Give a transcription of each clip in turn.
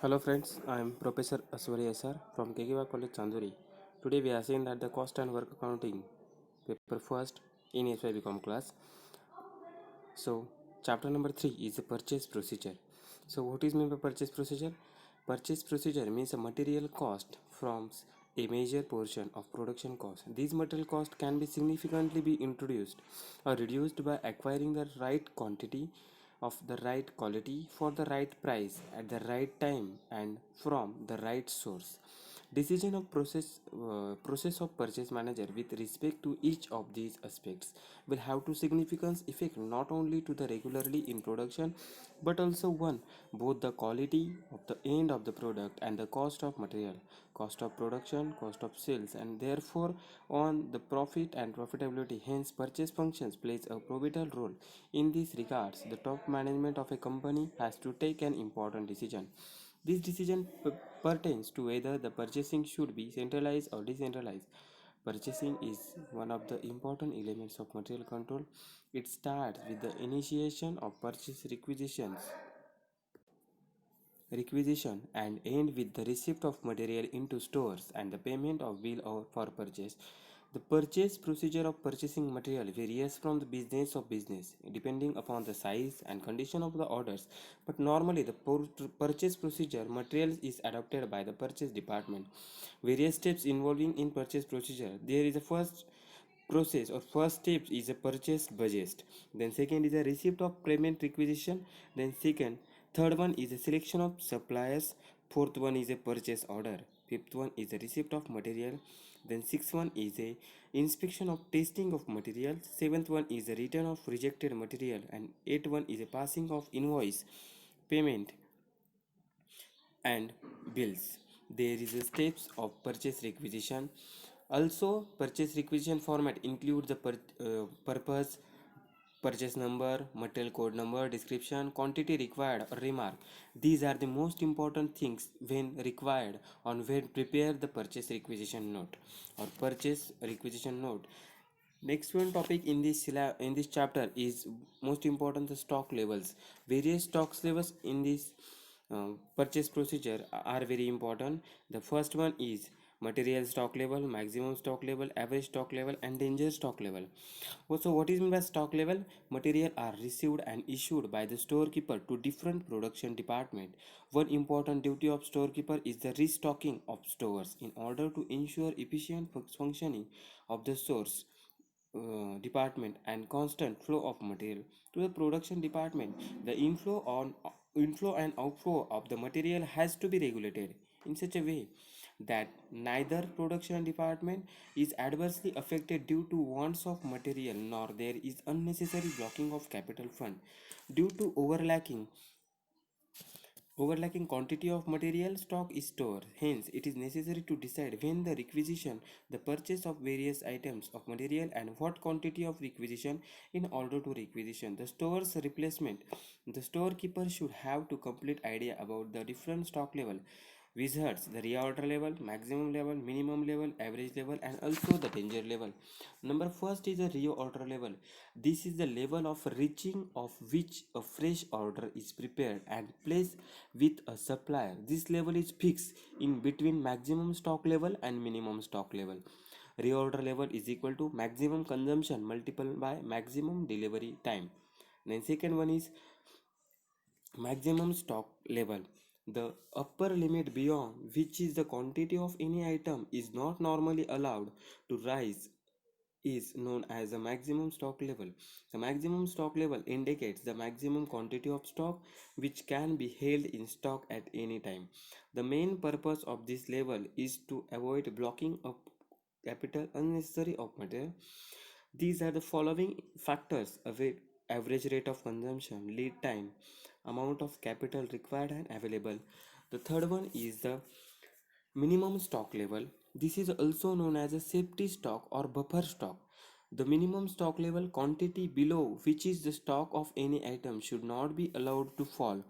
Hello friends, I am Professor Aswari SR from Kekiwa College Chanduri. Today we are seeing that the cost and work accounting paper first in SYBCom class. So chapter number 3 is the purchase procedure. So what is meant by purchase procedure? Purchase procedure means a material cost from a major portion of production cost. These material costs can be significantly be introduced or reduced by acquiring the right quantity of the right quality for the right price at the right time and from the right source. Decision of process of purchase manager with respect to each of these aspects will have to significant effect not only to the regularly in production but also one both the quality of the end of the product and the cost of material, cost of production, cost of sales, and therefore on the profit and profitability. Hence purchase functions plays a pivotal role in these regards. The top management of a company has to take an important decision. This decision pertains to whether the purchasing should be centralized or decentralized. Purchasing is one of the important elements of material control. It starts with the initiation of purchase requisition and end with the receipt of material into stores and the payment of bill for purchase. The purchase procedure of purchasing material varies from the business of business depending upon the size and condition of the orders, but normally the purchase procedure material is adopted by the purchase department. Various steps involving in purchase procedure. There is a first step is a purchase budget, then second is a receipt of payment requisition, then third one is a selection of suppliers, fourth one is a purchase order, fifth one is a receipt of material, then sixth one is a inspection of testing of material, seventh one is a return of rejected material, and eighth one is a passing of invoice payment and bills. There is a steps of purchase requisition. Also, purchase requisition format includes the purpose, purchase number, material code number, description, quantity required, or remark. These are the most important things when required on when prepare the purchase requisition note or purchase requisition note. Next one topic in this chapter is most important, the stock levels. Various stocks levels in this purchase procedure are very important. The first one is material stock level, maximum stock level, average stock level, and danger stock level. Also, what is meant by stock level? Material are received and issued by the storekeeper to different production department. One important duty of storekeeper is the restocking of stores in order to ensure efficient functioning of the stores department and constant flow of material to the production department. The inflow and outflow of the material has to be regulated in such a way that neither production department is adversely affected due to wants of material nor there is unnecessary blocking of capital fund due to overlacking quantity of material stock is stored. Hence, it is necessary to decide when the requisition, the purchase of various items of material, and what quantity of requisition in order to requisition. The store's replacement. The storekeeper should have to complete idea about the different stock level wizards, the reorder level, maximum level, minimum level, average level, and also the danger level. Number first is a reorder level. This is the level of reaching of which a fresh order is prepared and placed with a supplier. This level is fixed in between maximum stock level and minimum stock level. Reorder level is equal to maximum consumption multiplied by maximum delivery time. Then second one is maximum stock level. The upper limit beyond which is the quantity of any item is not normally allowed to rise is known as the maximum stock level. The maximum stock level indicates the maximum quantity of stock which can be held in stock at any time. The main purpose of this level is to avoid blocking of capital unnecessary of material. These are the following factors: average rate of consumption, lead time, amount of capital required and available. The third one is the minimum stock level. This is also known as a safety stock or buffer stock. The minimum stock level quantity below which is the stock of any item should not be allowed to fall.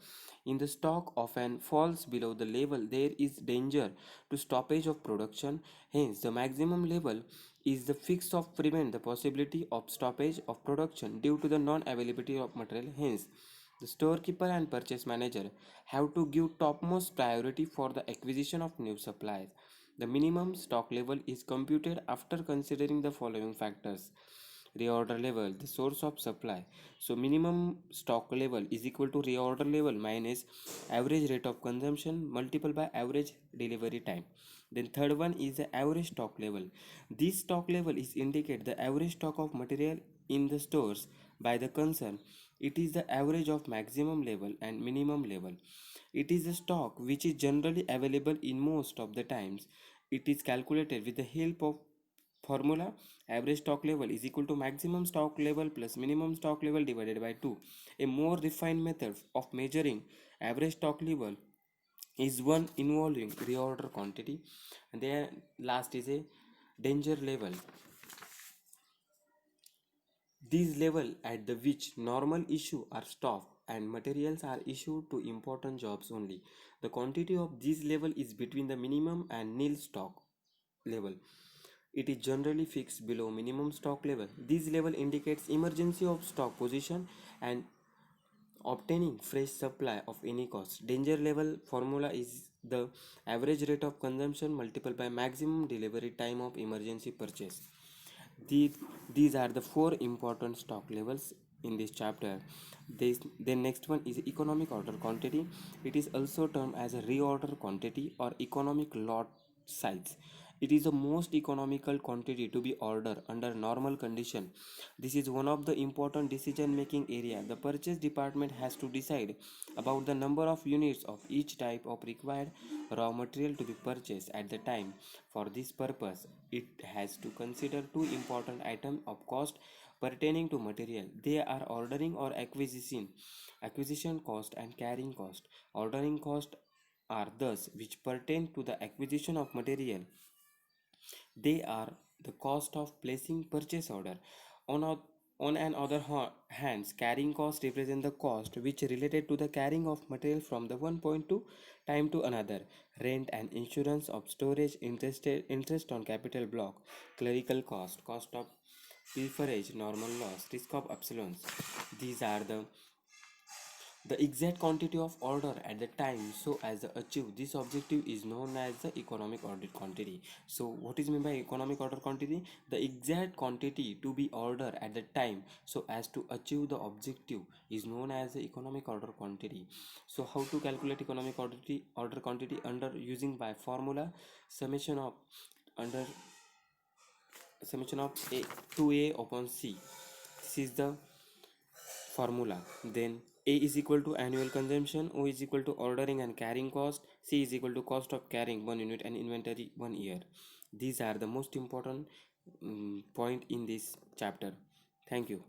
In the stock of an falls below the level, there is danger to stoppage of production. Hence, the maximum level is the fix of prevent the possibility of stoppage of production due to the non-availability of material. Hence, The storekeeper and purchase manager have to give topmost priority for the acquisition of new supplies. The minimum stock level is computed after considering the following factors: reorder level, the source of supply. So minimum stock level is equal to reorder level minus average rate of consumption multiplied by average delivery time. Then third one is the average stock level. This stock level is indicate the average stock of material in the stores by the concern. It is the average of maximum level and minimum level. It is a stock which is generally available in most of the times. It is calculated with the help of formula: average stock level is equal to maximum stock level plus minimum stock level divided by 2. A more refined method of measuring average stock level is one involving reorder quantity. And then last is a danger level. These level at the which normal issue are stopped and materials are issued to important jobs only. The quantity of this level is between the minimum and nil stock level. It is generally fixed below minimum stock level. This level indicates emergency of stock position and obtaining fresh supply of any cost. Danger level formula is the average rate of consumption multiplied by maximum delivery time of emergency purchase. These, these are the four important stock levels in this chapter. The next one is economic order quantity. It is also termed as a reorder quantity or economic lot size. It is the most economical quantity to be ordered under normal condition. This is one of the important decision making area. The purchase department has to decide about the number of units of each type of required raw material to be purchased at the time. For this purpose, it has to consider two important items of cost pertaining to material. They are ordering or acquisition cost and carrying cost. Ordering cost are thus which pertain to the acquisition of material. They are the cost of placing purchase order. On, on an other hands, carrying cost represent the cost which related to the carrying of material from the one point to time to another. Rent and insurance of storage, interest on capital block, clerical cost, cost of pilferage, normal loss, risk of obsolescence. These are the exact quantity of order at the time so as to achieve this objective is known as the economic order quantity. So what is meant by economic order quantity? The exact quantity to be ordered at the time so as to achieve the objective is known as the economic order quantity. So how to calculate economic order quantity under using by formula summation of under summation of a 2a upon c. This is the formula. Then A is equal to annual consumption, O is equal to ordering and carrying cost, C is equal to cost of carrying 1 unit and inventory 1 year. These are the most important point in this chapter. Thank you.